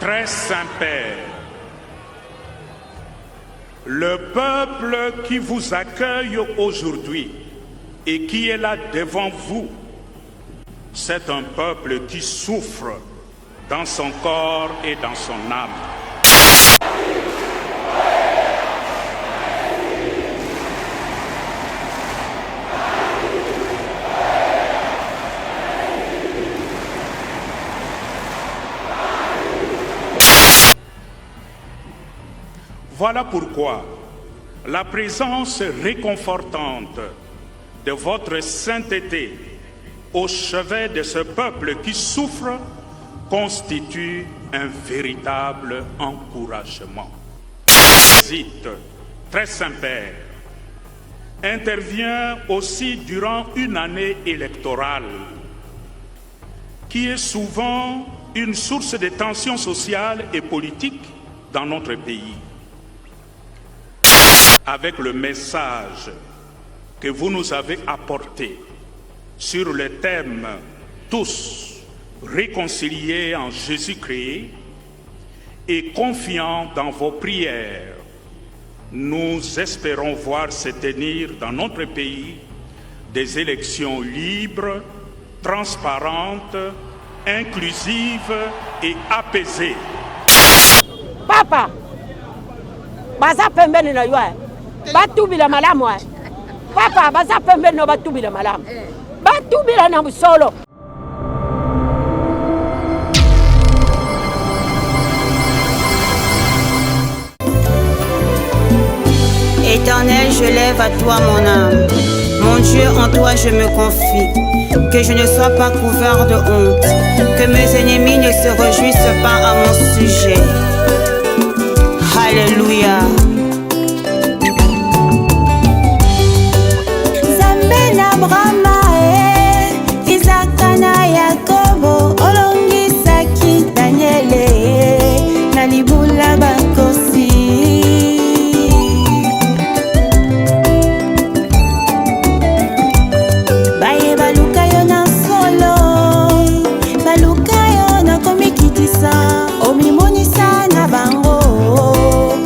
Très Saint-Père, le peuple qui vous accueille aujourd'hui et qui est là devant vous, c'est un peuple qui souffre dans son corps et dans son âme. Voilà pourquoi la présence réconfortante de votre sainteté au chevet de ce peuple qui souffre constitue un véritable encouragement. Visite, très Saint-Père, intervient aussi durant une année électorale qui est souvent une source de tensions sociales et politiques dans notre pays. Avec le message que vous nous avez apporté sur le thème « Tous réconciliés en Jésus-Christ » et confiants dans vos prières, nous espérons voir se tenir dans notre pays des élections libres, transparentes, inclusives et apaisées. Papa, baza pembeni na yoa. Batubila malamu. Papa, baza pembeni no batubila malamu. Batubila na musolo. Éternel, je lève à toi mon âme. Mon Dieu, en toi je me confie. Que je ne sois pas couvert de honte. Que mes ennemis ne se réjouissent pas à mon sujet. Alléluia. Brahma, Isaac na Yakobo, olongisaki Daniele, na libula bakosi. Baye baluka yo na solo, baluka yo na komikitisa, omimonisa na bango,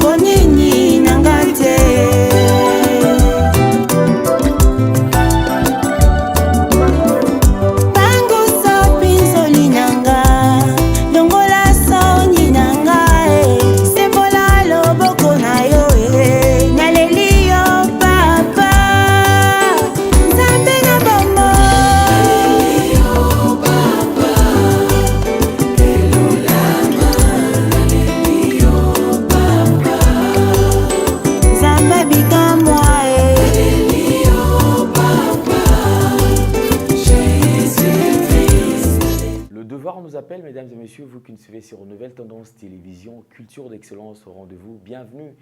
ponini nangate. Mesdames et messieurs, vous qui nous suivez sur Nouvelle Tendance Télévision, Culture d'Excellence au rendez-vous, bienvenue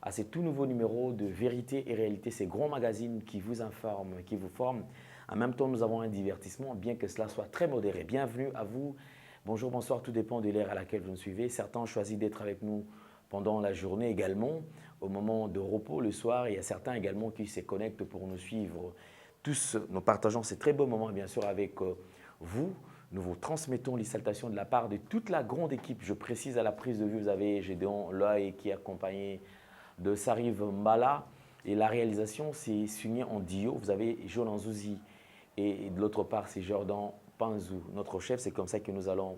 à ce tout nouveau numéro de Vérité et Réalité, ces grands magazines qui vous informent, qui vous forment. En même temps, nous avons un divertissement, bien que cela soit très modéré. Bienvenue à vous. Bonjour, bonsoir, tout dépend de l'ère à laquelle vous nous suivez. Certains ont choisi d'être avec nous pendant la journée également, au moment de repos le soir. Il y a certains également qui se connectent pour nous suivre. Tous, nous partageons ces très beaux moments, bien sûr, avec vous. Nous vous transmettons les salutations de la part de toute la grande équipe. Je précise à la prise de vue, vous avez Gédéon Loy qui est accompagné de Sariv Mbala. Et la réalisation, c'est signé en duo. Vous avez Jolan Zouzi et de l'autre part, c'est Jordan Panzou, notre chef. C'est comme ça que nous allons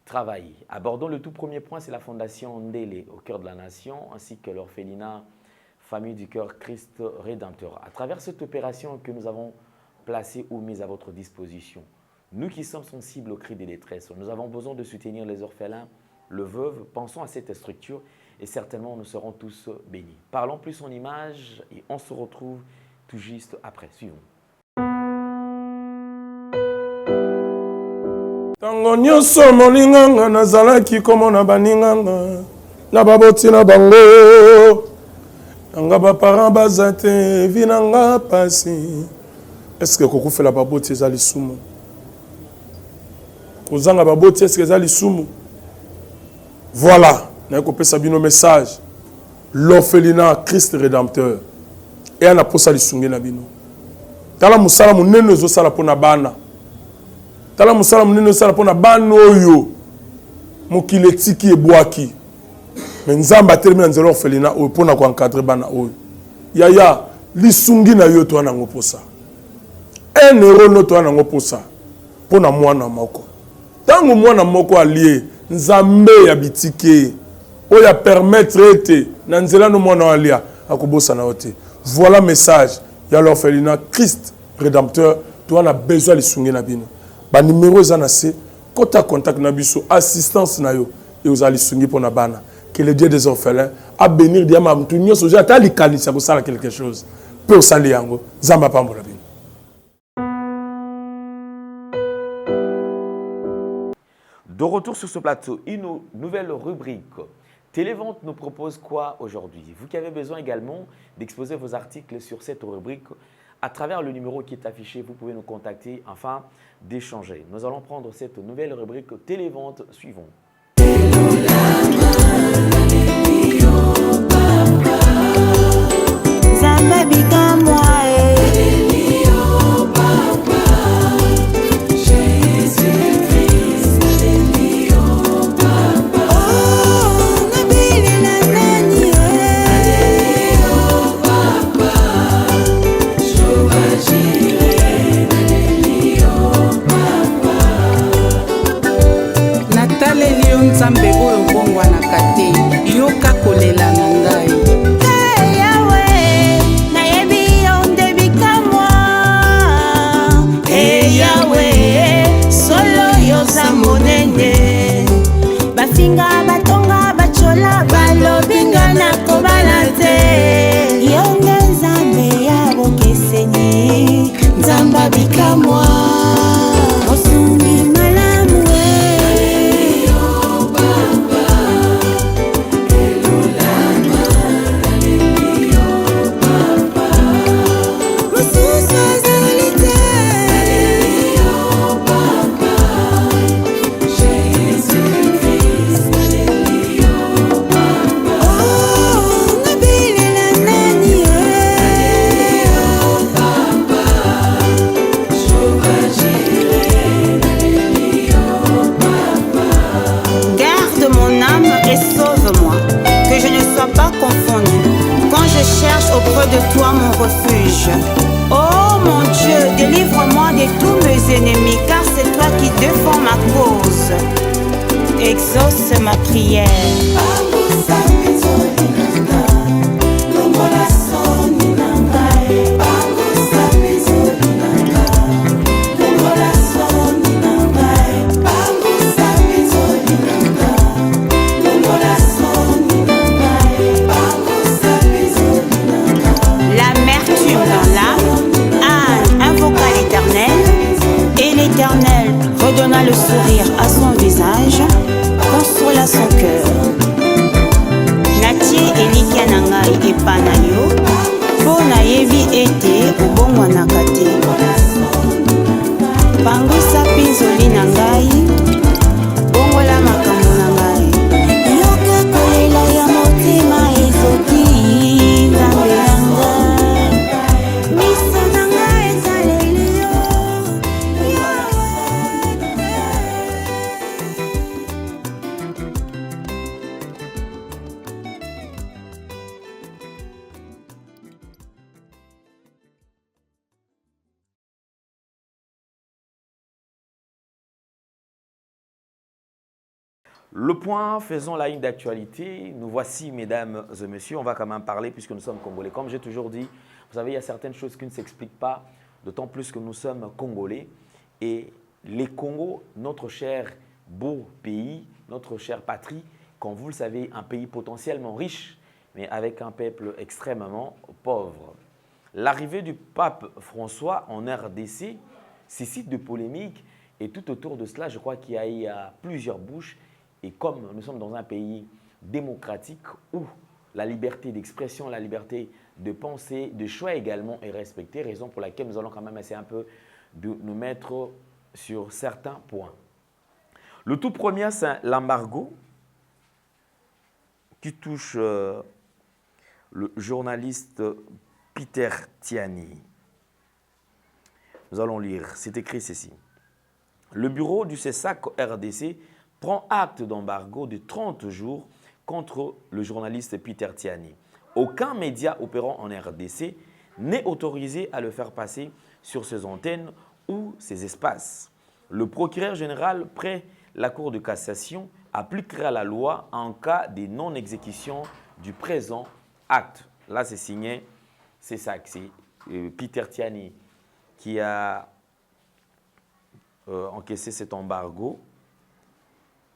travailler. Abordons le tout premier point, c'est la fondation Ndélé au cœur de la nation, ainsi que l'orphelinat Famille du Cœur Christ Rédempteur. À travers cette opération que nous avons placée ou mise à votre disposition, nous qui sommes sensibles aux cris des détresses, nous avons besoin de soutenir les orphelins, le veuve. Pensons à cette structure et certainement nous serons tous bénis. Parlons plus en images et on se retrouve tout juste après. Suivons. Tango nyonso molinganga nazalaki komona baninganga na baboti na bango nanga baparent baza te vinanga pasi. Est-ce que kokufela baboti eza lisumu? Kozanga baboti est-ce que eza lisumu? Voilà, na kopesa bino message. L'orphelinat Christ Rédempteur. Et ana posa lisunge na bino. Tala musala munene ezosala pona bana. Tala musala munene ezosala pona bana oyo mokili etiki ebwaki mais nzambe atelemi na nzela orphelina oyo mpona koencadre bana oyo yaya lisungi na yo toa nango mposa 1 euro no toa nango mposa mpona mwana moko ntango mwana moko alie nzambe ya bitike oyo apermettre ete na nzela no mwana alia akobosana yo te. Voilà message ya l'orphelinat Christ rédempteur toa na besoin lisungi na bino banimero eza na se kota contact na biso assistance na yo et ozali sungi mpona bana. Que le Dieu des orphelins a bénir diama mtu nyonso ozo ata likanisa kosala quelque chose peut osali yango nzambe apambola bino. De retour sur ce plateau, une nouvelle rubrique. Télévente nous propose quoi aujourd'hui? Vous qui avez besoin également d'exposer vos articles sur cette rubrique, à travers le numéro qui est affiché, vous pouvez nous contacter afin d'échanger. Nous allons prendre cette nouvelle rubrique Télévente suivante. Nzambe oyo bongwanaka te yoka kolela na ngai yawe nayebi yo nde bikamwa yawe solo yoza monene bafinga batonga bachola balobinga na kobala te yo nde nzambe ya bokeseni nzamba bikamwa osungi malamu auprès de toi mon refuge. Oh mon Dieu, délivre-moi de tous mes ennemis, car c'est toi qui défends ma cause. Exauce ma prière. Redonna le sourire à son visage, consola son cœur. Natie elikia na ngai epa na yo, mpo nayebi ete obongwanaka te. Pangwisa pinzoli na ngai, bongola makambo na ngai. Yoka kolela ya motema ezoki nzambe ya ngai. Miso na ngai ezaleli yo. Le point, faisons la ligne d'actualité. Nous voici, mesdames et messieurs. On va quand même parler puisque nous sommes Congolais. Comme j'ai toujours dit, vous savez, il y a certaines choses qui ne s'expliquent pas, d'autant plus que nous sommes Congolais. Et les Congos, notre cher beau pays, notre chère patrie, comme vous le savez, un pays potentiellement riche, mais avec un peuple extrêmement pauvre. L'arrivée du pape François en RDC suscite de polémiques et tout autour de cela, je crois qu'il y a plusieurs bouches. Et comme nous sommes dans un pays démocratique où la liberté d'expression, la liberté de penser, de choix également est respectée, raison pour laquelle nous allons quand même essayer un peu de nous mettre sur certains points. Le tout premier, c'est l'embargo qui touche le journaliste Peter Tiani. Nous allons lire, c'est écrit ceci. Le bureau du CESAC RDC prend acte d'embargo de 30 jours contre le journaliste Peter Tiani. Aucun média opérant en RDC n'est autorisé à le faire passer sur ses antennes ou ses espaces. Le procureur général près la Cour de cassation appliquera la loi en cas de non-exécution du présent acte. Là, c'est signé, c'est ça, c'est Peter Tiani qui a encaissé cet embargo.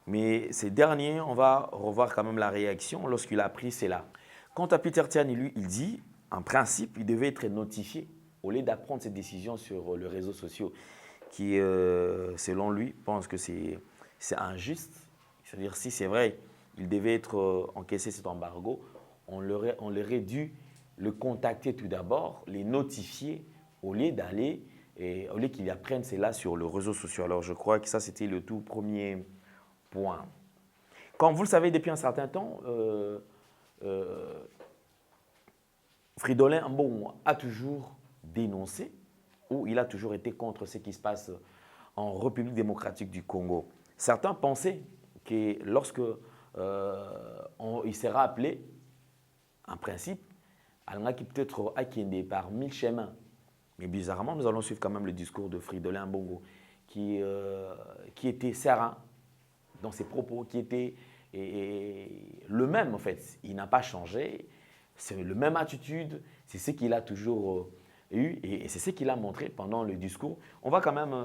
Mais ces derniers, on va revoir quand même la réaction lorsqu'il a appris cela. Quant à Peter Tiani, lui, il dit, en principe, il devait être notifié au lieu d'apprendre cette décision sur les réseaux sociaux qui, selon lui, pense que c'est injuste. C'est-à-dire, si c'est vrai, il devait être encaissé cet embargo, on aurait dû le contacter tout d'abord, les notifier au lieu d'aller, au lieu qu'il apprenne cela sur les réseaux sociaux. Alors, je crois que ça, c'était le tout premier point. Comme vous le savez depuis un certain temps, Fridolin Ambongo a toujours dénoncé, ou il a toujours été contre ce qui se passe en République démocratique du Congo. Certains pensaient que lorsque il sera appelé, en principe, il peut-être Akinde par 1000 chemins. Mais bizarrement, nous allons suivre quand même le discours de Fridolin Ambongo, qui était serein dans ses propos, qui était le même en fait. Il n'a pas changé, c'est la même attitude, c'est ce qu'il a toujours eu et c'est ce qu'il a montré pendant le discours. On va quand même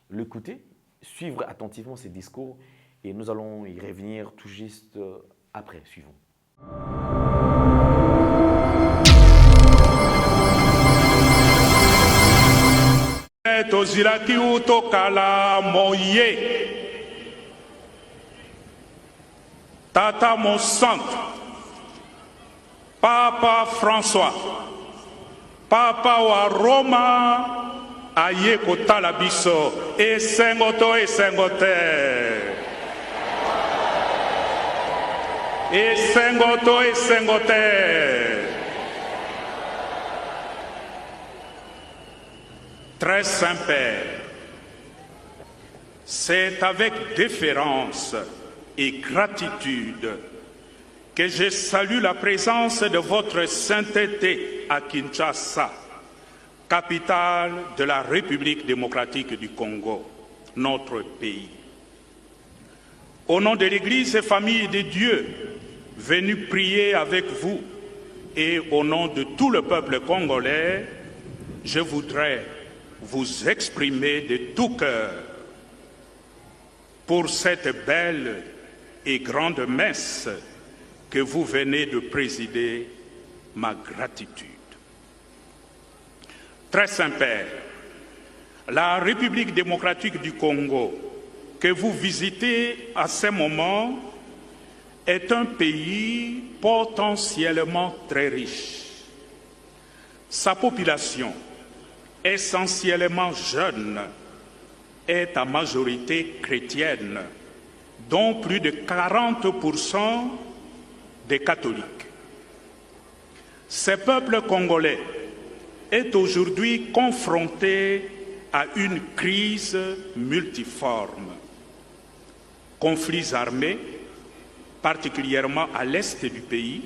l'écouter, suivre attentivement ses discours et nous allons y revenir tout juste après. Suivons. Tozilaki utokala moye Tata mon centre Papa François Papa wa Roma aye kotala biso esengoto esengote esengoto esengote. Très Saint-Père, c'est avec déférence et gratitude que je salue la présence de votre sainteté à Kinshasa, capitale de la République démocratique du Congo, notre pays. Au nom de l'Église et famille de Dieu, venue prier avec vous et au nom de tout le peuple congolais, je voudrais vous exprimer de tout cœur pour cette belle et grande messe que vous venez de présider ma gratitude. Très Saint-Père, la République démocratique du Congo que vous visitez à ce moment est un pays potentiellement très riche. Sa population, essentiellement jeune, est à majorité chrétienne, dont plus de 40% des catholiques. Ce peuple congolais est aujourd'hui confronté à une crise multiforme. Conflits armés, particulièrement à l'est du pays,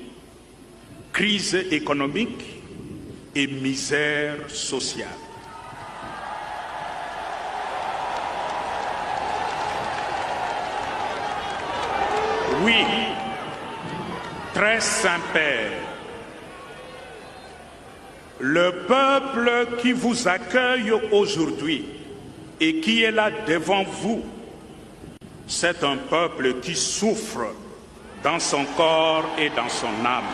crise économique et misère sociale. Oui, très Saint-Père, le peuple qui vous accueille aujourd'hui et qui est là devant vous, c'est un peuple qui souffre dans son corps et dans son âme.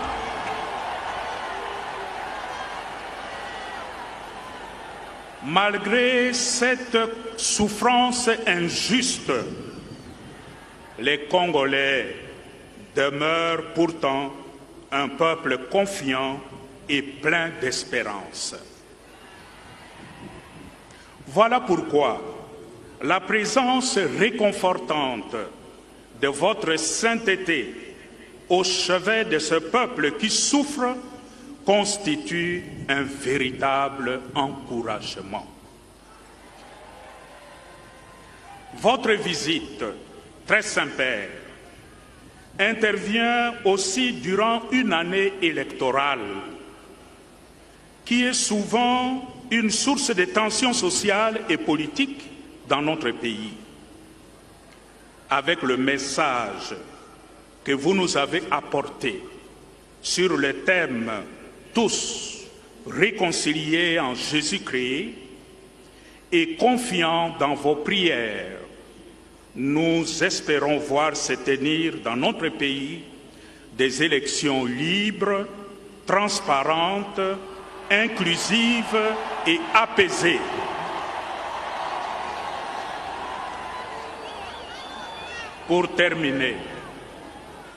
Malgré cette souffrance injuste, les Congolais demeurent pourtant un peuple confiant et plein d'espérance. Voilà pourquoi la présence réconfortante de votre sainteté au chevet de ce peuple qui souffre constitue un véritable encouragement. Votre visite très Saint-Père, intervient aussi durant une année électorale qui est souvent une source de tensions sociales et politiques dans notre pays. Avec le message que vous nous avez apporté sur le thème « Tous réconciliés en Jésus-Christ » et confiants dans vos prières, nous espérons voir se tenir dans notre pays des élections libres, transparentes, inclusives et apaisées. Pour terminer,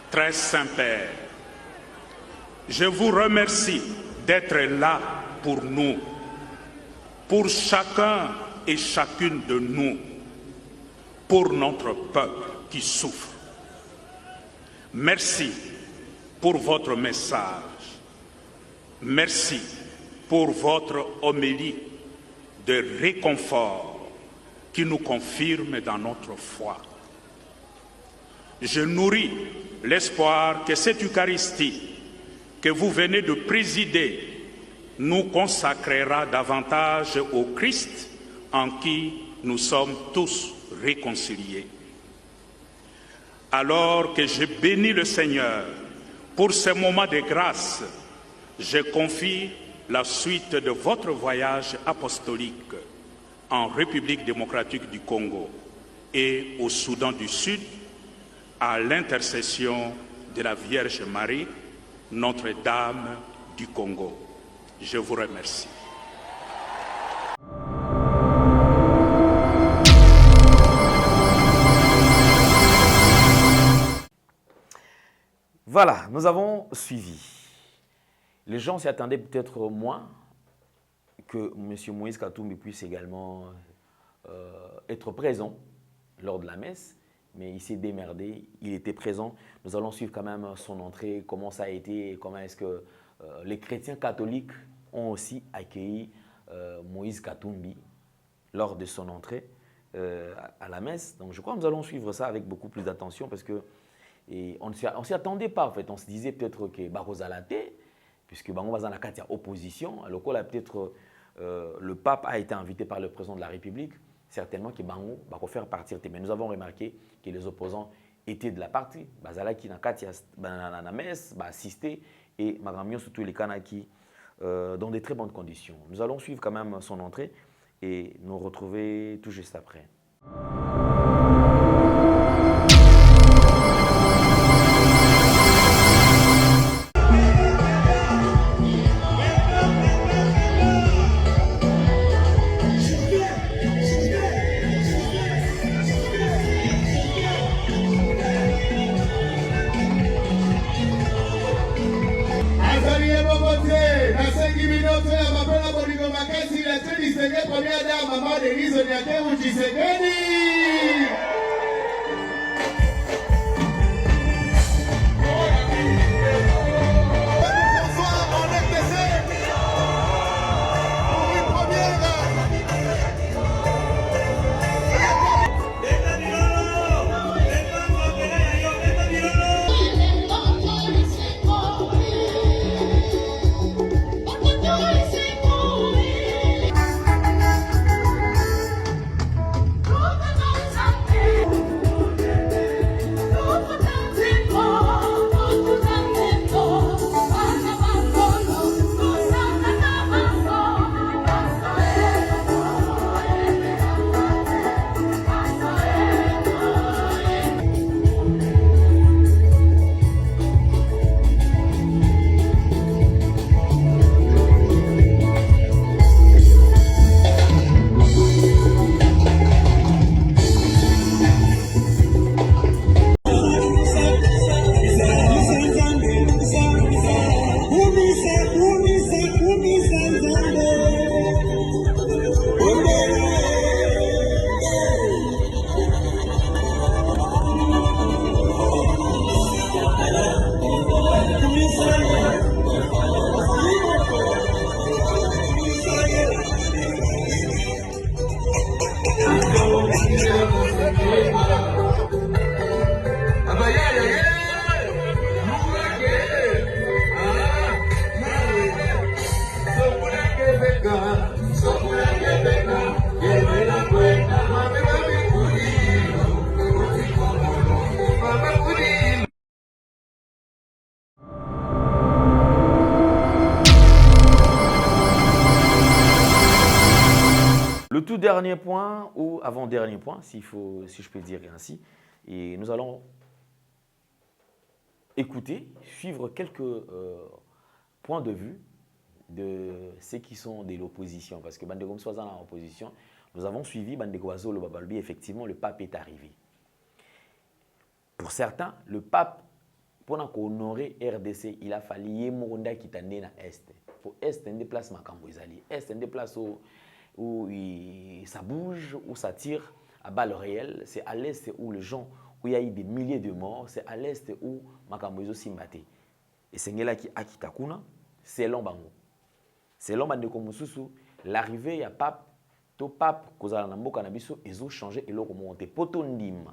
très Saint-Père, je vous remercie d'être là pour nous, pour chacun et chacune de nous, pour notre peuple qui souffre. Merci pour votre message. Merci pour votre homélie de réconfort qui nous confirme dans notre foi. Je nourris l'espoir que cette Eucharistie que vous venez de présider nous consacrera davantage au Christ en qui nous sommes tous réconciliés. Alors que je bénis le Seigneur pour ce moment de grâce, je confie la suite de votre voyage apostolique en République démocratique du Congo et au Soudan du Sud à l'intercession de la Vierge Marie, Notre-Dame du Congo. Je vous remercie. Voilà, nous avons suivi. Les gens s'y attendaient peut-être moins que M. Moïse Katumbi puisse également être présent lors de la messe, mais il s'est démerdé, il était présent. Nous allons suivre quand même son entrée, comment ça a été, et comment est-ce que les chrétiens catholiques ont aussi accueilli Moïse Katumbi lors de son entrée à la messe. Donc je crois que nous allons suivre ça avec beaucoup plus d'attention parce que on ne s'y attendait pas en fait. On se disait peut-être que Barozalate, puisque Bango va dans la carte opposition, alors que peut-être le pape a été invité par le président de la République, certainement que Bango va faire partir. Mais nous avons remarqué que les opposants étaient de la partie. Bazalaki na kati na messe, assister et Magamion surtout les Kanaki dans de très bonnes conditions. Nous allons suivre quand même son entrée et nous retrouver tout juste après. Première dame, maman Denise Onyake Tshisekedi. tout dernier point, ou avant-dernier point, si je peux dire ainsi, et nous allons écouter, suivre quelques points de vue de ceux qui sont de l'opposition. Parce que Bandegom soit dans l'opposition, nous avons suivi Bandego Azolo Babalbi, effectivement, le pape est arrivé. Pour certains, le pape, pour honorer RDC, il a fallu Yemonda qui t'a né dans l'Est. Pour Est, un déplacement Makambo Ezali. Est, un déplacement où ça bouge, où ça tire à balles réelles. C'est à l'Est où les gens, où il y a eu des milliers de morts. C'est à l'Est où Makambo Ezo Simbate. Et c'est là qui a Kitakuna, c'est l'Ombango. C'est l'Ombango Mususu. L'arrivée, il y a pape, tout pape, Kozala Namboka Nabiso, ils ont changé et l'ont monté. Potondim.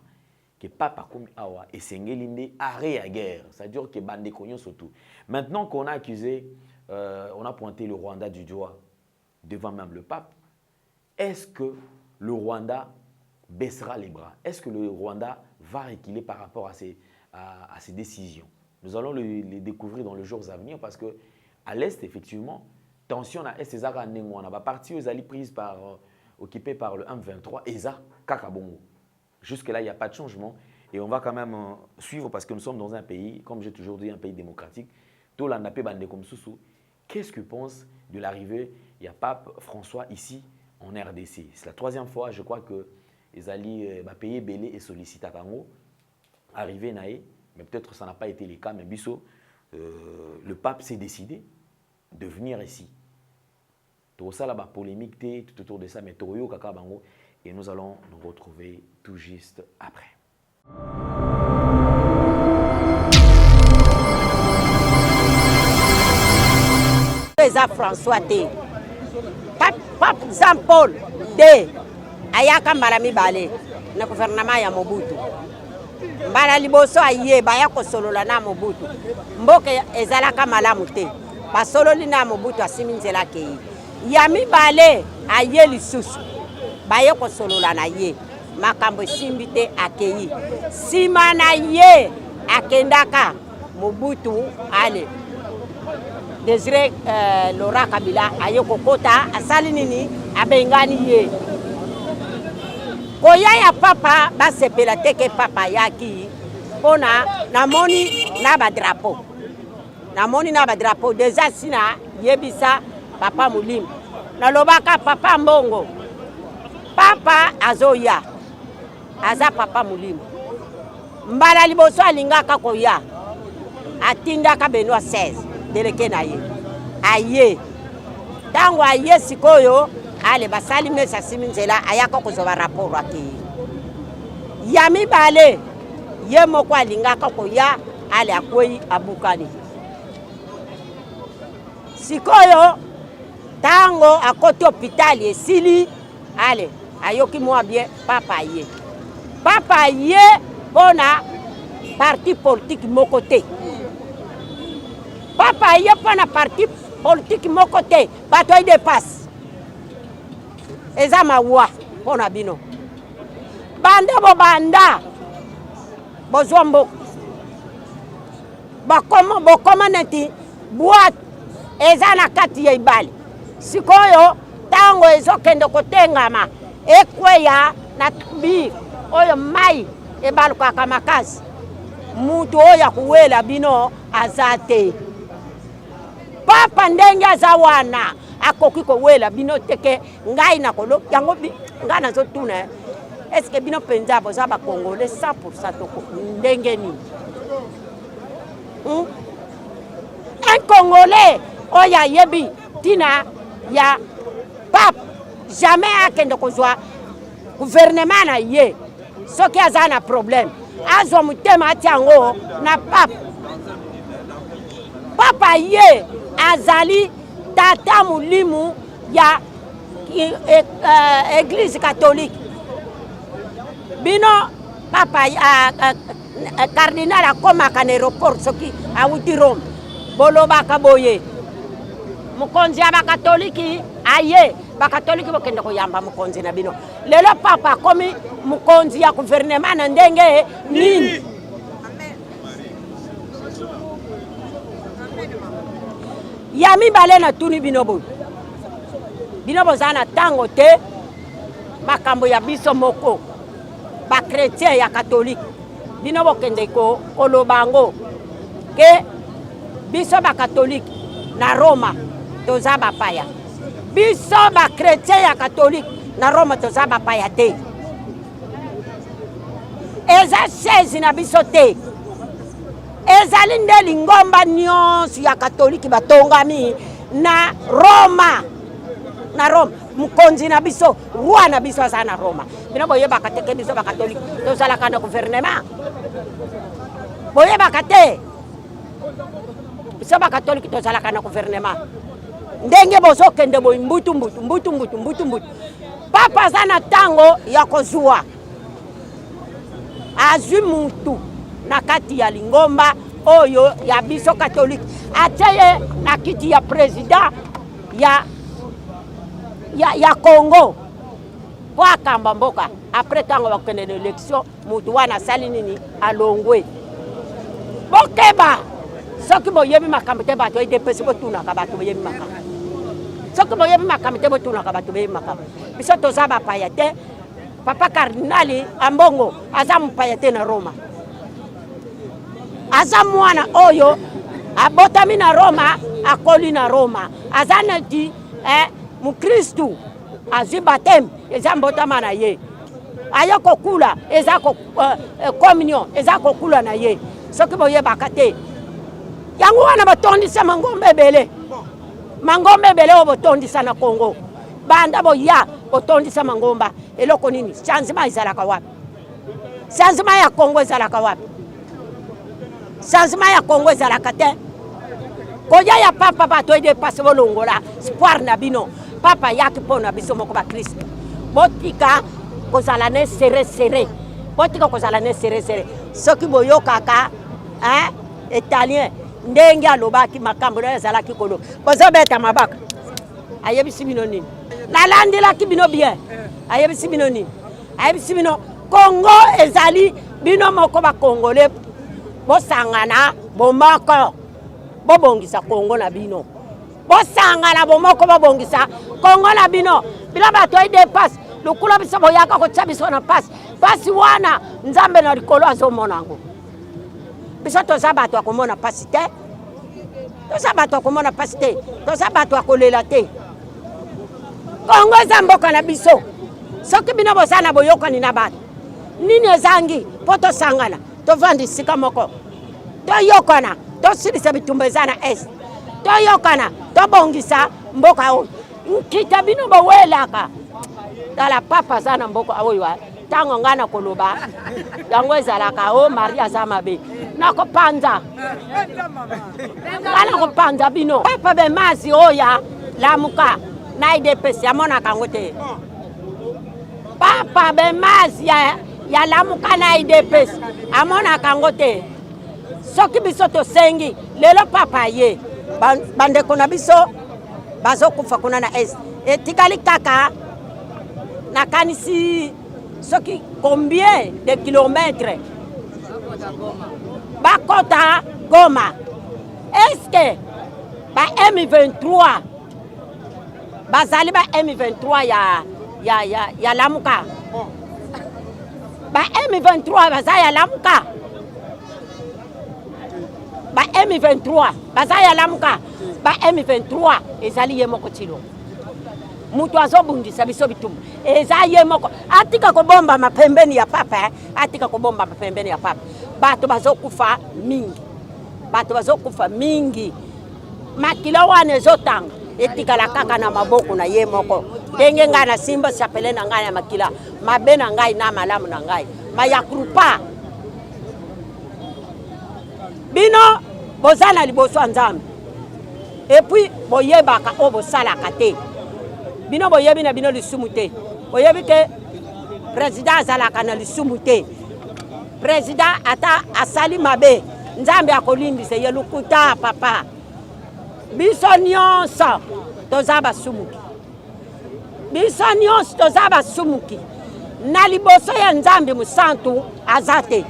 Que papa comme awa et sengelinde arrêt à guerre, ça dure que bande cognon surtout. Maintenant qu'on a accusé, on a pointé le Rwanda du doigt devant même le pape, est-ce que le Rwanda baissera les bras? Est-ce que le Rwanda va reculer par rapport à ses décisions? Nous allons les découvrir dans les jours à venir parce que à l'Est, effectivement, tension à Est, Ezara Nengwana, la partie aux alliés prises par, occupée par le M23, Eza Kakabongo. Jusque-là, il n'y a pas de changement et on va quand même suivre parce que nous sommes dans un pays, comme j'ai toujours dit, un pays démocratique. Tout l'andapé bandé comme Soussou. Qu'est-ce que pense de l'arrivée? Il y a Pape François ici en RDC. C'est la troisième fois, je crois que les alliés payer Belé et solliciter Kango. Arrivé Naé, mais peut-être ça n'a pas été le cas, mais Bisso, le pape s'est décidé de venir ici. Tout ça là-bas, polémique, tout autour de ça, mais Toyo Kakabango. Et nous allons nous retrouver tout juste après. François T. Pape Jean-Paul D. Ayaka Marami Bale, le gouvernement ya Mobutu. Mbala liboso aye baya ko solola na Mobutu. Mboke ezalaka malamu te. Ba sololi na Mobutu asiminzela ke. Yami Bale aye lisusu. Baye ko solola na ye makambo simbite akeyi sima na ye akendaka Mobutu ale Désiré Laurent Kabila aye kokota asali nini abengani ye koya ya papa basepela teke papa yaki pona namoni na ba drapeau déjà sina yebisa papa Mulimu nalobaka papa Mbongo papa azoya aza papa Mulimu mbala liboso alingaka koya atindaka Benoît 16 deleke na ye aye tango aye sikoyo ale basali mesa siminzela ayaka kozoba rapport ake yami bale ye moko alingaka koya ale akwei abukani sikoyo tango akoti hôpital esili ale ayoki mwa bien papa ye pona parti politique moko te papa ye pona parti politique moko te bato y dépasse eza mawa pona bino banda bozwa mboka bokoma neti boîte eza na kati ya ibali sikoyo tango ezokende kotengama ekweya na bi oyo mai ebalukaka makasi mutu oyo akuwela bino azate papa ndenge aza wana akoki kowela bino teke ngai nakolo yango ngai nazotuna eske bino penza boza bakongole 100% toko ndenge nini un congolais oyo ayebi tina ya pape jamais akende kozwa gouvernement na ye soki aza na problème azwa mutema ati yango na pape papa ye azali tata Mulimu ya église catholique bino papa cardinal akomaka na aéroport soki awuti Rome bolobaka boye mukonzi ya bakatoliki aye bakatoliki bokende koyamba mukonzi na bino lelo papa akomi mukonzi ya gouvernement na ndenge nini ya mibale na tuni bino boza na tango te makambo ya biso moko ba chrétien ya catholique bino bokende ko kolobango ke biso ba catholique na Roma toza ba paya biso ba chrétien ya catholique na Roma toza ba paya te eza chaise na biso te ezali nde lingomba nyonso ya catholique batongami na Roma mukonzi na biso roi na biso aza na Roma bino boyebaka te ke biso ba catholique tozalaka na gouvernement boyebaka te biso ba catholique tozalaka na gouvernement ndenge bozokende boyi mbutu papa aza na ntango ya kozwa azwi mutu na kati ya lingomba oyo ya biso catholique ateye na kiti ya président ya Congo po akamba mboka après tango bakende na élection mutu wana sali nini alongwe bokeba soki boyebi makambo te bato idepesi botunaka bato boyebi makambo soki boyebi makambo te botunaka bato boyebi makambo biso toza bapaya te papa kardinali ambongo aza mupaya te na Roma aza mwana oyo abotami na Roma akoli na Roma aza neti mukristu azwi batem eza mbotama na ye ayo kokula eza communion eza kokula na ye soki boyebaka te yango wana batondisa mangombe ebele oyo botondisa na Congo banda boya botondisa mangomba eloko nini changement ezalaka wapi changement ya Congo ezalaka wapi changement ya Congo ezalaka te koja ya papa bato ede passe bolongola espoir na bino papa yaki pona biso moko ba Kristo botika kozala ne serré botika kozala ne serré soki boyokaka italien ndenge alobaki makambo na ezalaki kolo bozobeta mabaka ayebisi bino nini nalandelaki bino bien ayebisi bino nini ayebisi bino Congo ezali bino moko ba Congolais bosangana bomoko bobongisa Congo na bino bosangana bomoko bobongisa Congo na bino bila bato ide passe lukula biso boyaka ko tsabiso na passe wana nzambe na likolo azomonango biso toza bato akomona passe te toza bato akomona passe te toza bato akolela te Congo eza mboka na biso soki bino bosana boyokani na bato nini ezangi po tosangana tovandi sika moko toyokana tosilisa bitumba eza na est toyokana tobongisa mboka oyo nkita bino bowelaka tala papa aza na mboka oyo ntango ngai na koloba yango ezalaka o Maria aza mabe nakopanza ngai nakopanza bino papa bemasi oya lamuka na idepesi amonaka yango te papa bemasi ya lamuka na idepesi amonaka yango te soki biso tosengi lelo papa ye bandeko na biso bazokufa kuna na est etikali kaka nakanisi soki combien de kilomètres bakota Goma est-ce que ba M23 bazali ba M23 ya lamuka ba M23 bazali ya lamuka ba M23 bazaya lamuka ba M23 ezali ye moko tilo mutu azobundisa biso bitumbu eza ye moko atika kobomba mapembeni ya papa atika kobomba mapembeni ya papa bato bazokufa mingi makila wana ezotanga etikala kaka na maboko na ye moko ndenge ngai na simba chapele na ngai ya makila mabe na ngai na malamu na ngai mayakrupa bino bozana liboso nzambe et puis boyebaka o bosalaka te bino boyebi na bino lisumu te boyebi ke président azalaka na lisumu te président ata asali mabe nzambe akolimbisa ye lukuta papa biso nyonso toza basumuki biso nyonso toza basumuki na liboso ya nzambe musantu azate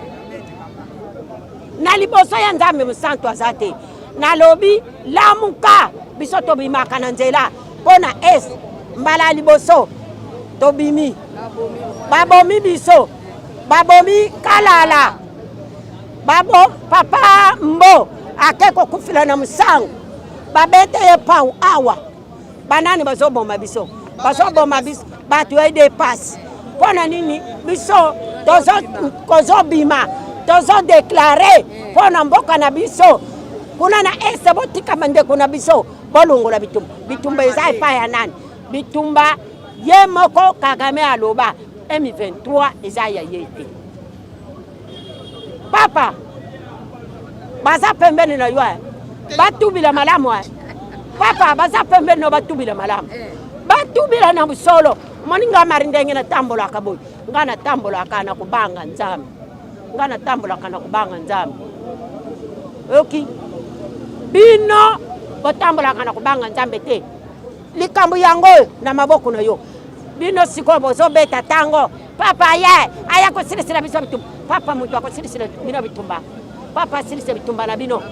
na liboso ya nzambe musantu azate na lobi lamuka biso tobimaka na nzela pona es mbala liboso tobimi babomi biso, babomi kalala, babo papa mbo akeko kufila na musango, babete ye pau awa, banani baso boma biso, batu ede passe, pona nini biso, tozo bima, tozo déclaré, pona mboka na biso, kuna na ese botika mande kuna biso, bolungola bitumba eza epa ya nani, bitumba ye moko Kagame aloba, M23 eza ya yete. Papa, baza pembeni na ywa, batubila malamu wa. Papa, baza pembeni na batubila malamu. Batubila na musolo, moninga marindenge na tambola kaboy. Ngana tambola kana kubanga nzambi. Ngana tambola kana kubanga nzambi. Oki. Bino, batambola kana kubanga nzambi te. Likambu yango na maboko na yo. Bino siko bozo beta tango. Papa aya ko sirisira biso bitumba. Papa muntu ako sirisira bino bitumba. Papa sirisira bitumba na bino.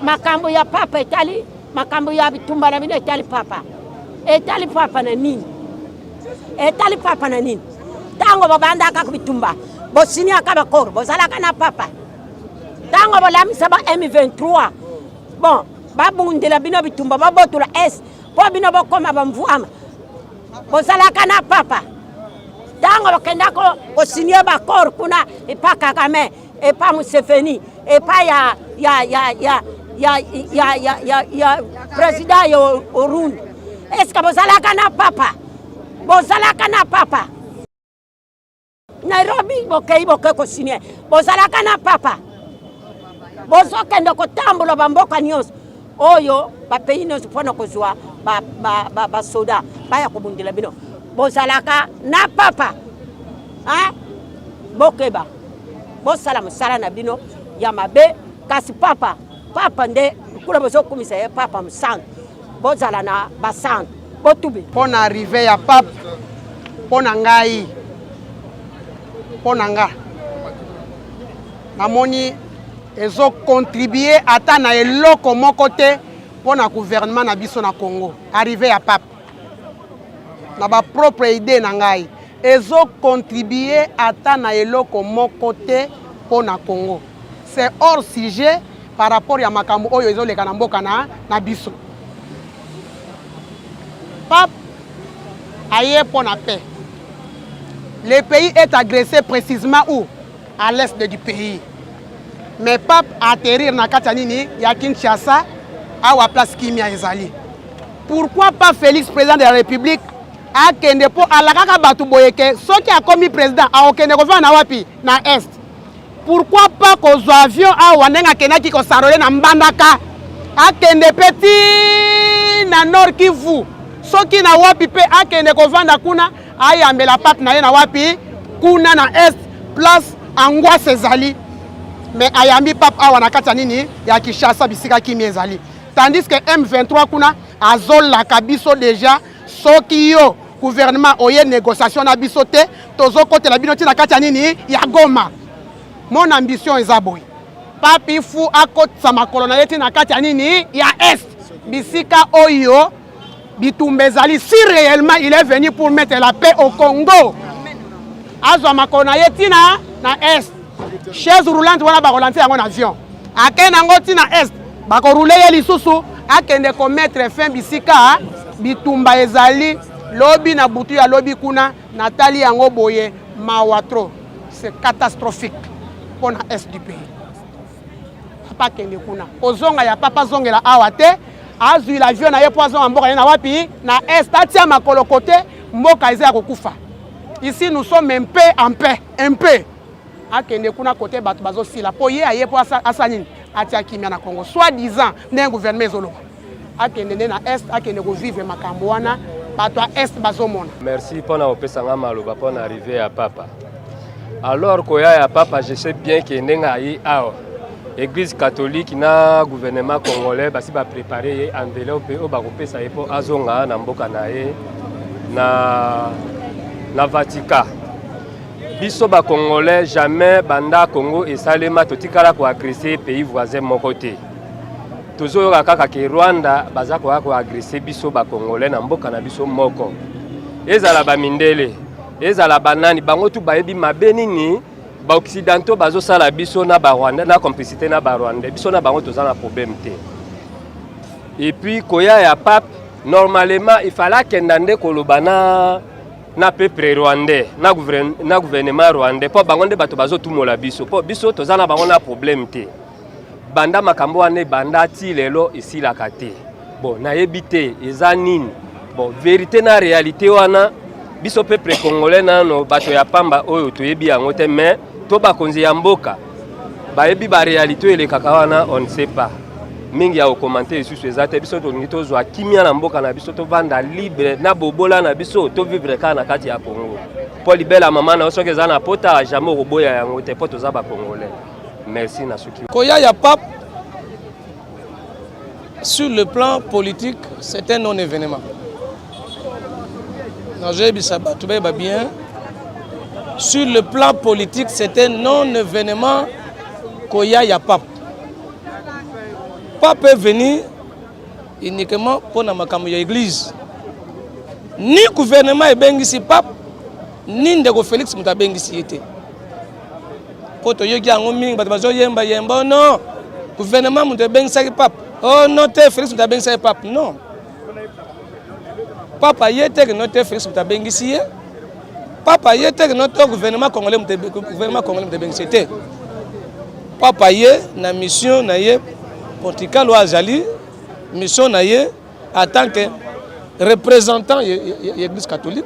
Makambo ya papa etali, makambo ya bitumba na bino etali papa. Etali papa na nini? Etali papa na nini? Tango babanda aka bitumba. Bosini aka bakoro, bozalaka na papa. Tango bolamisa ba M23. Bon, babundela bino bitumba babotula S. Po bino bokoma bamvuama. Bozalaka na papa. Tango bakenda ko signer bakor kuna epa Kagame, epa Museveni, epa ya président yo Burundi. Est-ce que bozalaka na papa? Bozalaka na papa. Nairobi bokei ko signer. Bozalaka na papa. Bozokenda ko tambulo bamboka nyonso. Oyo ba pays nyonso pona kozwa ba soda baya kubundila bino. Bozalaka na papa. Hein? Bokeba. Bosala musala na bino ya mabe kasi papa nde kula bozo kumisa ya papa musango. Bozala na basango. Botubi. Pona arrivé ya papa. Pona ngai. Pona nga. Namoni ezo contribuer ata na eloko moko te pona gouvernement na biso na Congo. Arrivé ya papa. Na ba propre idée na ngai. Ezo contribuer ata na eloko moko te pona Congo. C'est hors sujet par rapport ya makambo oyo ezo leka na mboka na biso. Pape aye pona paix. Le pays est agressé précisément où? À l'est du pays. Mais Pape atterrir na katanini ya Kinshasa awa place Kimia ezali. Pourquoi pas Félix président de la République a kende po alakaka batu boyeke soki a commis président a okende ko na wapi na est? Pourquoi pas kozwa avion awa ndenga kenaki ko sarole na Mbandaka a kende petit na Nord Kivu soki na wapi pe a kende ko vanda kuna ayambela Pape na ye na wapi kuna na est place Angoisse ezali. Mais ayambi Pape awa na kati nini ya Kinshasa bisika Kimia ezali. Tandis que M23 kuna azola kabiso déjà soki yo gouvernement oye négociation na biso te tozo kote la bino tina kati nini ya Goma. Mon ambition est aboy. Pape ifu akotsa makolo na yeti na kati nini ya est bisika oyo bitumba ezali si réellement il est venu pour mettre la paix au Congo. Azwa makolo na yeti na est. Chaise roulante wana ba rolancer yango na avion. Akena ngoti na est ba ko rouler ye lisusu akende ko mettre fin bisika bitumba ezali lobi na butu ya lobi kuna natali yango boye mawatro. C'est catastrophique pour l'est du pays. Papa kende kuna. Ozonga ya papa zongela awate azui l'avion na ye poison mboka na wapi na est atia makolo côté mboka eza kokufa. Ici nous sommes un peu en paix, un peu. Akende kuna côté bato bazo sila po ye aye po asanini atia Kimia na Congo soi-disant d'un gouvernement ezolo. Akende na est akende ko vivre makambo wana bato a est bazomona. Merci pour na opesanga maloba pour arriver à papa. Alors koya ya papa je sais bien que ndenga yi awa Église catholique na gouvernement congolais basi ba préparer enveloppe o ba kopesa yepo azonga na mboka na ye na Vatican. Biso ba congolais jamais banda Congo et salema totikala ko agresser pays voisin moko te. Tozo kaka ke Rwanda baza ko agresser biso ba congolais na mboka na biso moko. Ezala ba mindele ezala banani bango tu bayebi mabe nini ba occidentaux bazo sala biso na ba Rwanda na complicité na ba Rwanda biso na bango toza na problème te. Et puis koya ya pape normalement il fallait que ndande kolobana na peuple rwandais na gouvernement rwandais po bango nde bato bazo tumola biso po biso toza na bango na problème te. Banda makambo wane banda ti lelo ici la kate. Bon na yebite eza nini. Bon vérité na réalité wana biso peuple congolais nano bato ya pamba oyo toyebi yango te mais to bakonzi ya mboka bayebi ba réalité ele kaka wana on ne sait pas. Mingi ya commenter sur ces ates biso to ngito zo kimia na mboka na biso to vanda libre na bobola na biso to vivre ka na kati ya Congo. Pour libérer maman na soke za na pota jamais roboya yango te poto za ba congolais. Merci na suki. Koya ya pape sur le plan politique, c'est un non-événement. Bien. Sur le plan politique, c'est un non-événement Koya ya pape. Pape est venu uniquement pour la église. Ni gouvernement est bengisi pape, ni ndeko Félix Mutabengisi était. Pour te yogi en ming, batabazo yemba yemba non. Gouvernement Mutabengisi pape. Oh non, Félix Mutabengisi pape non. Papa yete que notre Félix Mutabengisi. Papa yete que notre gouvernement congolais Mutabengisi était. Papa yé na mission na yé Pontika Loazali, mission naïe en tant que représentant de l'église catholique,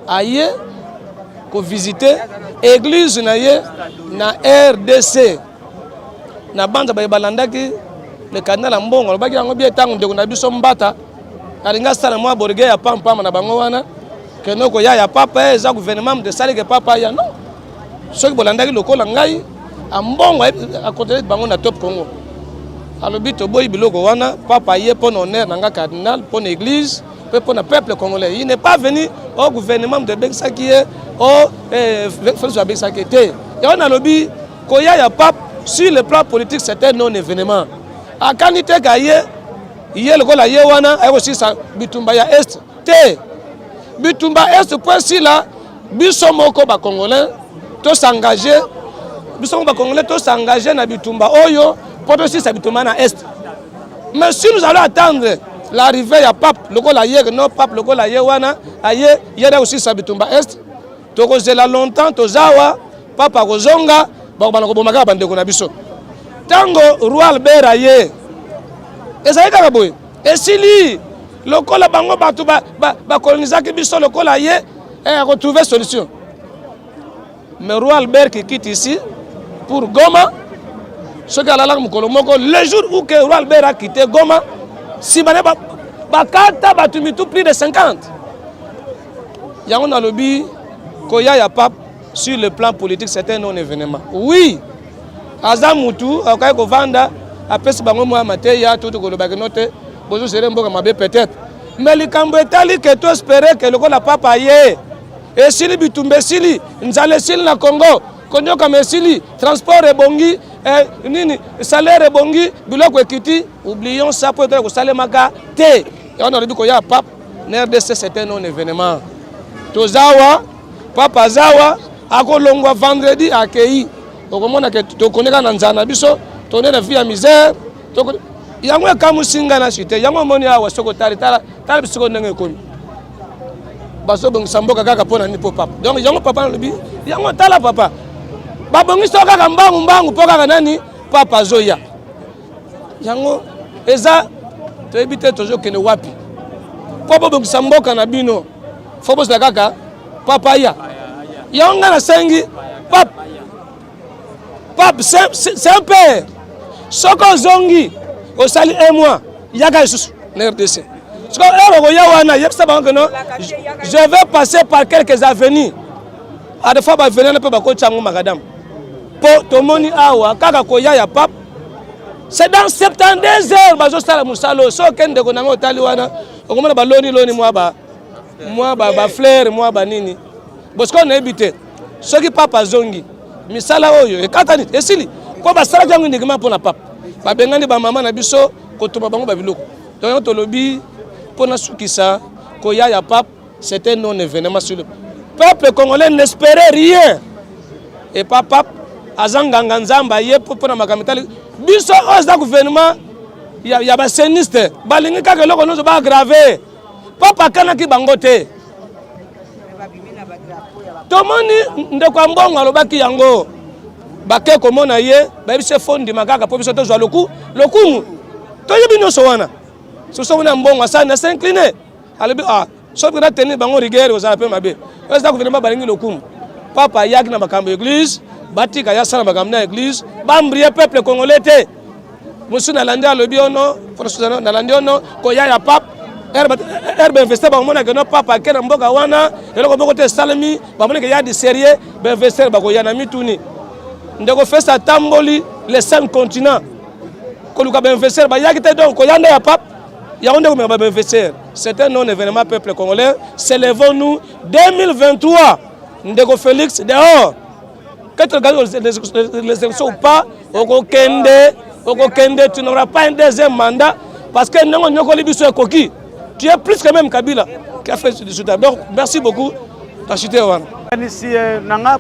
aïe pour visiter l'église naïe na RDC. Na bande babalanda ki le canal ambongo baki yango bien tango de na biso mbata alinga sala moi borge ya pampa na bango wana que noko ya papa eza gouvernement de sale que papa ya non. Ceux qui bolanda ki lokola ngai ambongo à côté de bango na top Congo. Alors, papa y est pour l'honneur dans le cardinal, pour l'église, pour le peuple congolais. Il n'est pas venu au gouvernement de Bengsa qui est au François Bengsa qui était. Et on a lobby qu'il y a pape sur le plan politique, c'est un non-événement. À Kanite Gaye, il y a le Gola Yewana, et aussi ça, Bitumba ya Est. Bitumba Est, pour si là, Bissomoko ba Congolais, tous s'engager, Bissomoko Congolais, tous s'engager dans Bitumba Oyo. Aussi ça à est. Mais si nous allons attendre l'arrivée à pape, le gol aïe, non pape, le gol aïe, aïe, il y a aussi ça est. Toko zela longtemps, tozawa, papa kozonga, bakobomaka bandeko na biso. Tango roi Albert aïe. Et ça y est kakaboy. Et si li, le gol a bango batu ba coloniser ki biso le gol aïe, a retrouvé solution. Mais roi Albert qui quitte ici pour Goma. Ce qui a le jour où le roi Albert a quitté Goma, si mané bakata batumi tout plus de 50. Il y a un lobby Koya ya pape sur le plan politique, c'est un non-événement. Oui, Azamutu, Akaiko Vanda, après ce bango moi maté ya tout le bagnote, bonjour serem boka mabe peut-être. Mais le Cambetali que tu espérais que le la pape aille. Et si li bitumbe sili, nzale sili na Congo, konyoka mesili, transport et bongi. Nini salaire est bongi biloko ekiti oublions ça pour que salaire maka te et on a dit qu'il y a pape NRDC c'est un non événement tozawa papa zawa akolongwa vendredi akei okomona que to koneka na nzana biso toné na vie à misère to yango kamusinga na cité yango moni awa soko tala bisoko ndenge komi baso bong samboka kaka pona ni po papa donc yango papa lobi yango tala papa babongiso kaka mbangu po kaka nani papa zoya yango eza to ebite tozo kene wapi po babongisa mboka na bino fo bosa kaka papa ya yango na sengi pap c'est un père soko zongi osali un mois yaka isusu na RDC soko ero ya wana yebisa bango no je vais passer par quelques avenues à des fois ba venir na pe ba ko changu magadam po tomoni awa kaka koya ya pape c'est dans 72 heures bazo sala musalo so kende ko nango tali wana okomona ba loni moi ba fleur moi ba nini bosko na ebité soki papa zongi misala oyo ekatani esili ko ba sala jangu ndikima pona pape ba bengani ba mama na biso ko tuma bango ba biloko donc to lobi pona sukisa koya ya pape c'était non événement sur le peuple congolais n'espérait rien. Et papa, Azanganga Nzamba, pour ma capitale, biso os gouvernement, il y a des sénistes, balingi kaka loko nous ba gravé. Papa kanaki bangote. Tomoni ndeko mbongo alobaki yango. Bake komona ye, ba bise fondi makaka po biso to zwa lokumu. To yebi no so wana. So so na mbongo sa na s'incliner. Alobi so que tenir bango rigueur aux appels mabe. Est-ce que gouvernement balingi lokumu. Papa yaki na makambo église, batika ya sala makambo na église, bambrier peuple congolais te. Musu na landi alobi ono, forcément na landi ono ko ya pap herbe investir ba mona que no papa ke na mboka wana, eloko boko te salami, ba mona que ya di sérieux, ba investir ba ko ya na mituni. Ndeko festa tamboli les 5 continents. Ko luka ba investir ba yaki te donc ko yanda ya pap, ya onde ko ba investir. C'est un non-événement peuple congolais. Célébrons-nous 2023. Ndeko Félix dehors. Que tu regardes les élections ou pas, au Kende, tu n'auras pas un deuxième mandat parce que non, tu es plus que même Kabila qui a fait ce discours. Donc, merci beaucoup. Ici,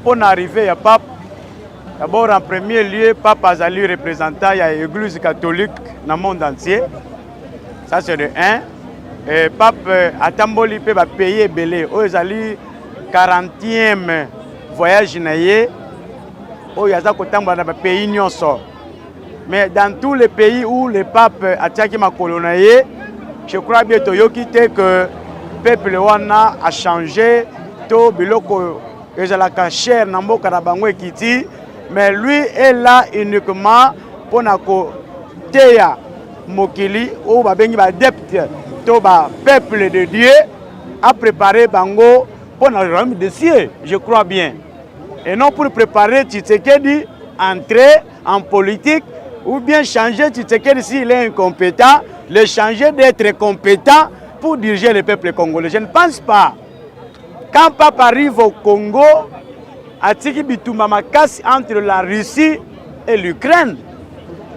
pour arriver à Pape, d'abord en premier lieu, Pape Azali représentant l'Église catholique dans le monde entier. Ça, c'est de 1. Et Pape Atamboli peut payer belé. Azali 40e voyage naïe. Où il y a des pays nyonso. Mais dans tous les pays où le pape a tchaki ma colonaïe, je crois bien que le peuple wana a changé. To biloko ezalaka cher na mboka na bango ekiti, mais lui est là uniquement pour na ko teya mokili ou ba bengi ba adepte to ba peuple de Dieu a préparé bango pour na royaume des cieux, je crois bien. Et non pour préparer Tshisekedi entrer en politique ou bien changer Tshisekedi s'il est incompétent, le changer d'être compétent pour diriger le peuple congolais. Je ne pense pas. Quand Papa arrive au Congo, Atiki Bitouma Makasi entre la Russie et l'Ukraine,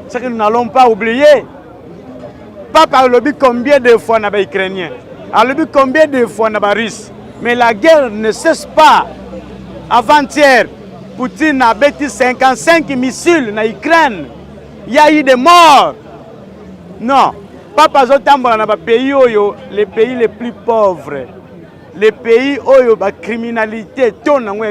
c'est que nous n'allons pas oublier. Papa a lobby combien de fois dans les Ukrainiens, a lobby combien de fois dans les Russes, mais la guerre ne cesse pas. Avant-hier, Poutine a bâti 55 missiles en Ukraine. Il y a eu des morts. Non. Papa Zotambola dans les pays les plus pauvres. Les pays où il y a la criminalité,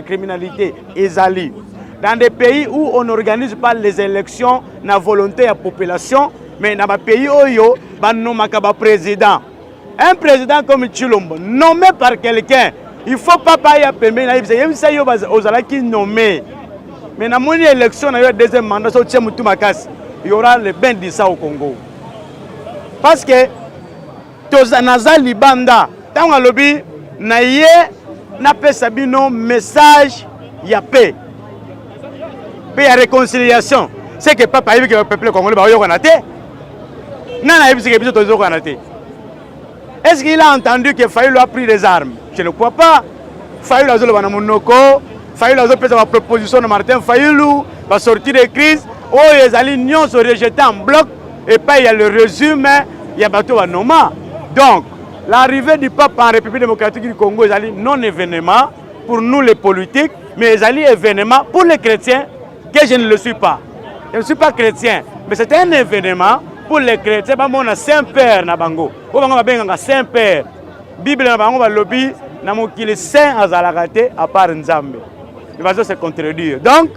criminalité, ezali. Dans des pays où on n'organise pas les élections, na volonté de la population, mais dans des pays où il y a un président. Un président comme Tshilombo, nommé par quelqu'un, il ne faut pas parler à Pembe, il y nommé. Mais dans mon élection, il y a un deuxième mandat, il y aura le bain d'Issa au Congo. Parce que, Toza Libanda, tant que lobby, naye na pesa bino message ya paix. Paix ya réconciliation. C'est que papa yebiki le peuple congolais ba yoko na te. Nana yebiki biso tozo ko na te. Est-ce qu'il a entendu que Fayulu a pris des armes? Je ne crois pas. Fayulu a zolo bana monoko, Fayulu a zolo pesa la proposition de Martin Fayulu va sortir de crise. Oh les alliés sont rejetés en bloc et pas il y a le résumé, il y a bateau à Noma. Donc l'arrivée du pape en République démocratique du Congo est un non-événement pour nous les politiques, mais c'est un événement pour les chrétiens que je ne le suis pas. Je ne suis pas chrétien, mais c'est un événement pour les chrétiens. On a Saint-Père na bango. On a Saint-Père. Bible na bango va lobby na mokili saint azalakate à part Nzambe. Il va se contredire. Donc,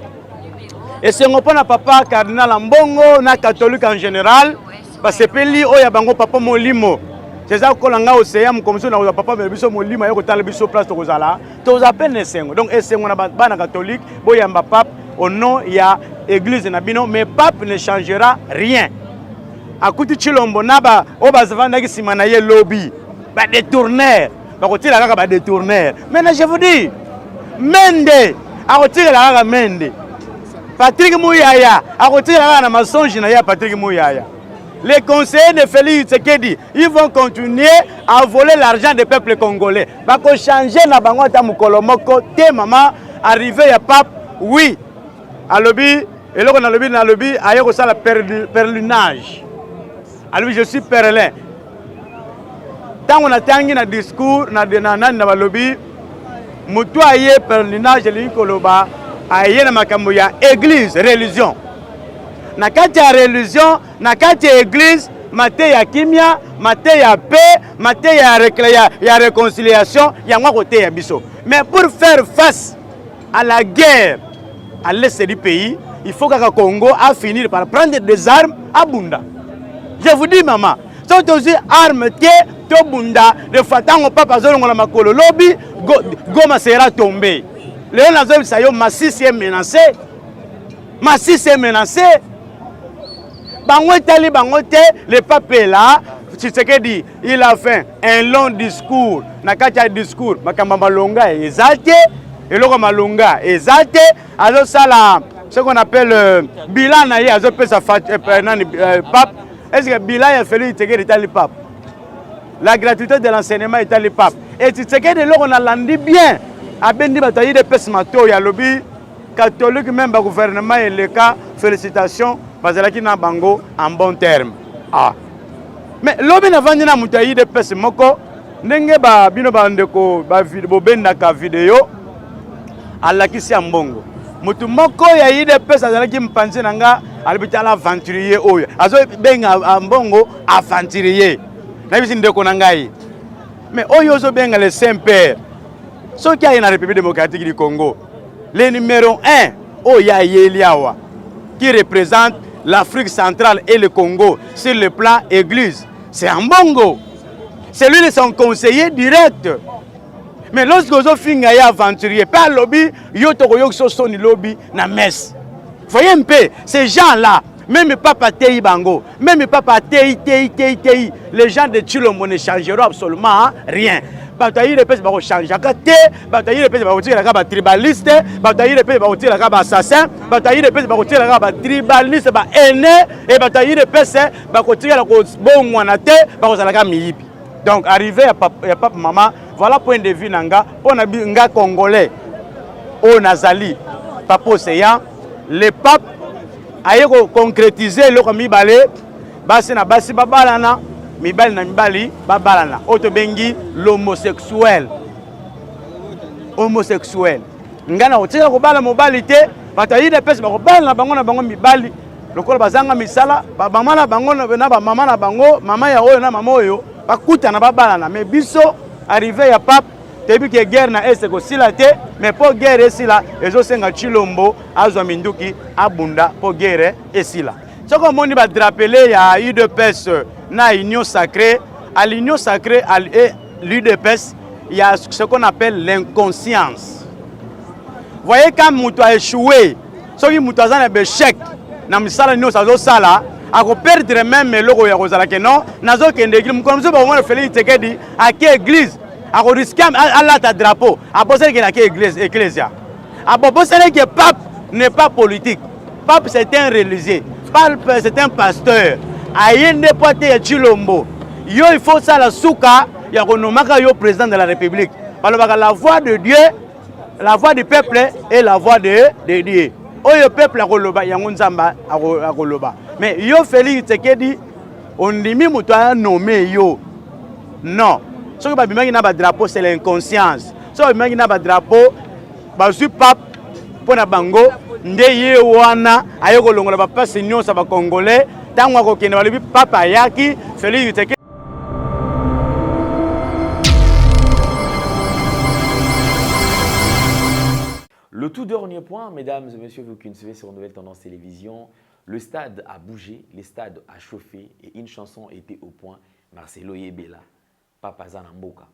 et si on prend papa cardinal Mbongo na catholique en général, parce que peli oya bango papa molimo. C'est ça qu'on a aussi à commission na papa mais biso molima yoko tala biso place to kozala to appelle esengo. Donc esengo na bana catholique boyamba pape au nom il y a église na bino mais pape ne changera rien. Akuti Tshilombo naba obazavanda ki simana ye lobby ba détourneur ba kotila kaka ba détourneur. Maintenant je vous dis Mende akotila kaka Mende Patrick Mouyaya akotila kaka na mensonge na ya Patrick Mouyaya. Les conseillers de Félix Tshisekedi, ils vont continuer à voler l'argent des peuples congolais. Parce que changer na bango ta mukolomoko te maman arrivé ya pape oui. À lobby et là on a lobby ailleurs ça la perlinage. À lui je suis perlin. Tant on a tangi na discours na lobby moto aye pèlerinage likoloba aye na makambo ya église religion na kati ya religion na kati ya église mate ya kimia mate ya paix mate ya réconciliation ya ngwa côté ya biso mais pour faire face à la guerre à l'est du pays il faut que le Congo a fini par prendre des armes à Bunda. Je vous dis maman, si tu as armes to Bunda, de fatango papa zolo la makolo lobby, Goma sera tombé. Léon Nazob Sayo Massis est menacé. Massis est menacé. Bangote bangote, le pape est là. Tshisekedi, il a fait un long discours. Nakacha discours, makamba malonga ezate, eloko malonga ezate, alors ça là ce qu'on appelle bilan naïe à pape. Est-ce que bilan a fallu intégrer le pape? La gratuité de l'enseignement est le pape. Et tu sais que on a landé bien. A bendi bataille de pes mato ya lobby catholique même le gouvernement et le cas félicitations parce que na bango en bon terme. Ah. Mais lobby na vandi na mutayi de pes moko ndenge ba bino bandeko ba benda ka vidéo alakisi ambongo. Mutu moko ya ide pesa zalaki mpanzi nanga alibitala aventurier oyo azo benga ambongo aventurier na bisi ndeko nangai mais oyo zo benga le Saint-Père so qui a na République démocratique du Congo le numéro 1 oya yeliawa qui représente l'Afrique centrale et le Congo sur le plan église c'est ambongo c'est lui son conseiller direct. Mais lorsque vous avez un aventurier, pas lobby, vous avez un lobby na messe. Voyez un peu, ces gens-là, même papa Tei Bango, même papa Tei, les gens de Chilombo ne changeront absolument rien. Bataille de paix, va changer la bataille de paix, va tirer la tribaliste, bataille de paix, va tirer la assassin, bataille de paix, va tirer la tribaliste, va aîné, et bataille de paix, va tirer la bon moinate, va la miibi. Donc, arrivé à papa, maman, voilà point de vue nanga, on a vu nga congolais, au Nazali, papa océan, le pape a concrétisé le mibale, basi na basi babalana, mibali na mibali babalana, otobengi l'homosexuel. Homosexuel. Ngana otika ko bala mobilité, batayi de pesa ko bala na bango mibali, lokola bazanga misala, ba mama na bango na ba mama na bango, mama ya oyo na mama oyo. Bakuta na babalana mais biso arrivé ya pape tebi que guerre na est ko silate mais pour guerre esila ezo senga Chilombo azwa minduki abunda pour guerre esila soko moni ba drapeler ya UDPS na union sacrée à l'union sacrée et l'UDPS il y a ce qu'on appelle l'inconscience. Voyez quand muto a échoué soki muto azana échec na misala nyo sazo sala a perdre même logo ya kozala que non nazo kende église mkonzo ba mona Félix Tshisekedi à quelle église a risquer à la drapeau a poser que la église ecclésia a poser que pape n'est pas politique, pape c'est un religieux, pape c'est un pasteur ayende pote ya Chilombo yo il faut ça la souka ya konomaka yo président de la République balobaka la voix de Dieu, la voix du peuple et la voix de Dieu. Oyo peuple a koloba yango nzamba a koloba. Mais yo Félix Tshisekedi on dimi muto a nommé yo. Non. Ce que babimaki na ba drapeau c'est l'inconscience. Ce que babimaki na ba drapeau ba su pape pona bango nde ye wana ayoko longola ba passe nyonso ba congolais tango akokende balobi pape ayaki Félix Tshisekedi. Le tout dernier point, mesdames et messieurs, vous qui nous suivez sur Nouvelle Tendance Télévision, le stade a bougé, le stade a chauffé et une chanson était au point, Marcelo Yebela, Papa Zanamboka.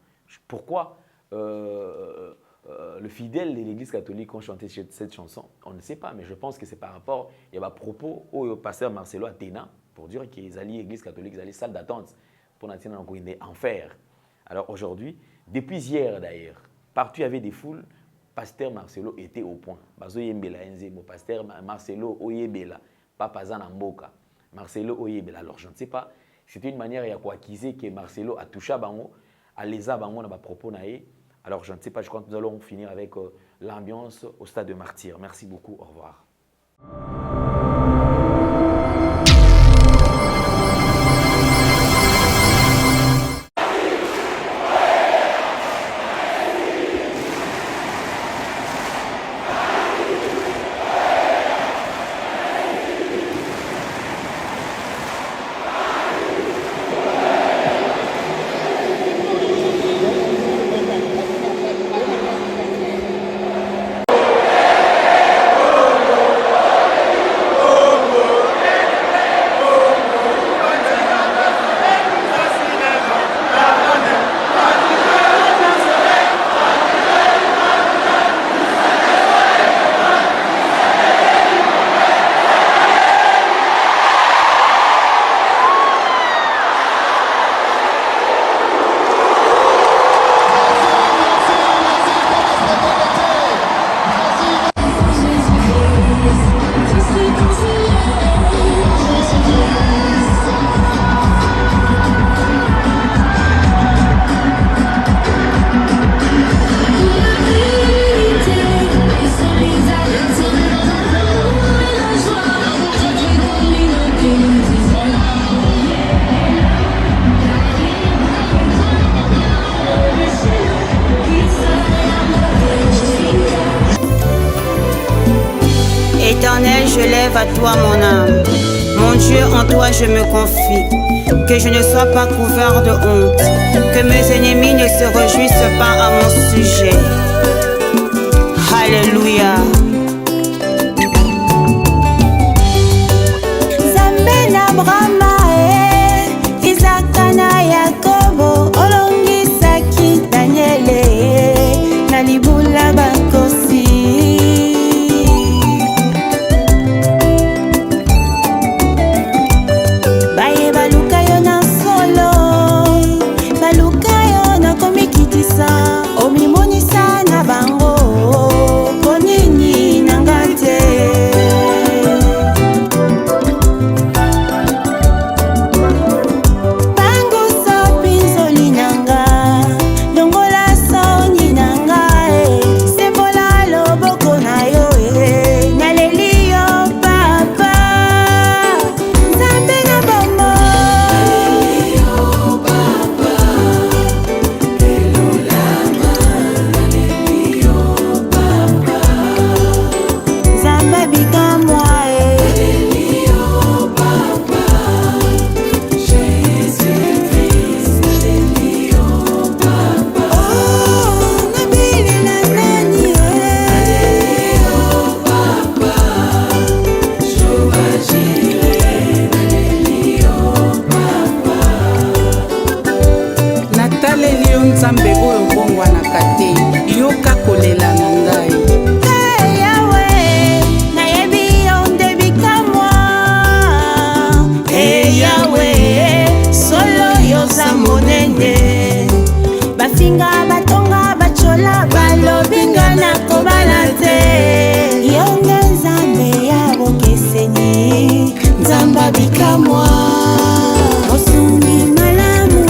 Pourquoi le fidèle de l'église catholique ont chanté cette chanson? On ne sait pas, mais je pense que c'est par rapport à propos au pasteur Marcelo Athéna, pour dire qu'ils allaient l'église catholique, ils allaient salle d'attente pour n'atteindre encore une enfer. Alors aujourd'hui, depuis hier d'ailleurs, partout il y avait des foules. Pasteur Marcelo était au point. Bazo Yembela Nzemo, pasteur Marcelo Oyebela, Papa Zanamboka, Marcelo Oyebela. Alors je ne sais pas, c'était une manière à quoi acquiser que Marcelo a touché à Bango, à l'ESA Bango n'a pas propos naé. Alors je ne sais pas, je crois que nous allons finir avec l'ambiance au stade de Martyr. Merci beaucoup, au revoir. lève à toi mon âme. Mon Dieu, en toi je me confie. Que je ne sois pas couvert de honte. Que mes ennemis ne se réjouissent pas à mon sujet. Alléluia. Zambe na Brahma Isaka na Yakobo olongisaki Daniele na libula bakosi. Baye baluka yo na solo, baluka yo na komikitisa, omimonisa na bango konini nangate. Nzambe oyo bongwanaka te, yoka kolela na ngai. Yawe, nayebi yo nde bikamwa. Yawe, solo yoza monene. Bafinga batonga bachola balobinga na kobala te. Yo nde Nzambe ya bokeseni, Nzamba bikamwa. Osumbi malamu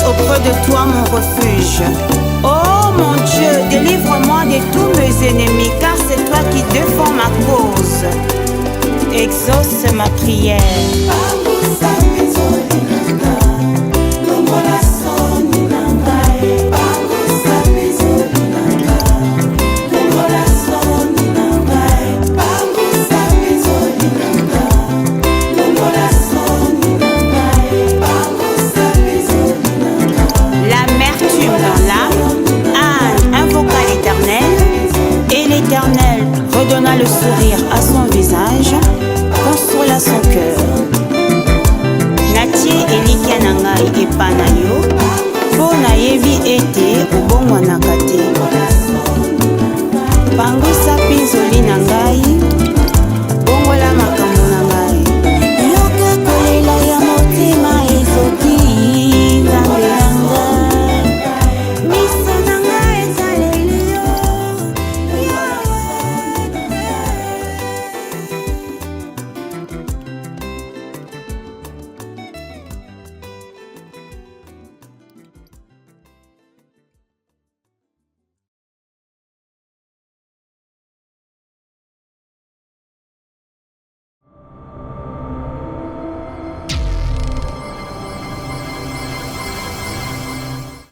auprès de toi mon refuge. Oh mon Dieu, délivre-moi de tous mes ennemis, car c'est toi qui défends ma cause. Exauce ma prière. Redonna le sourire à son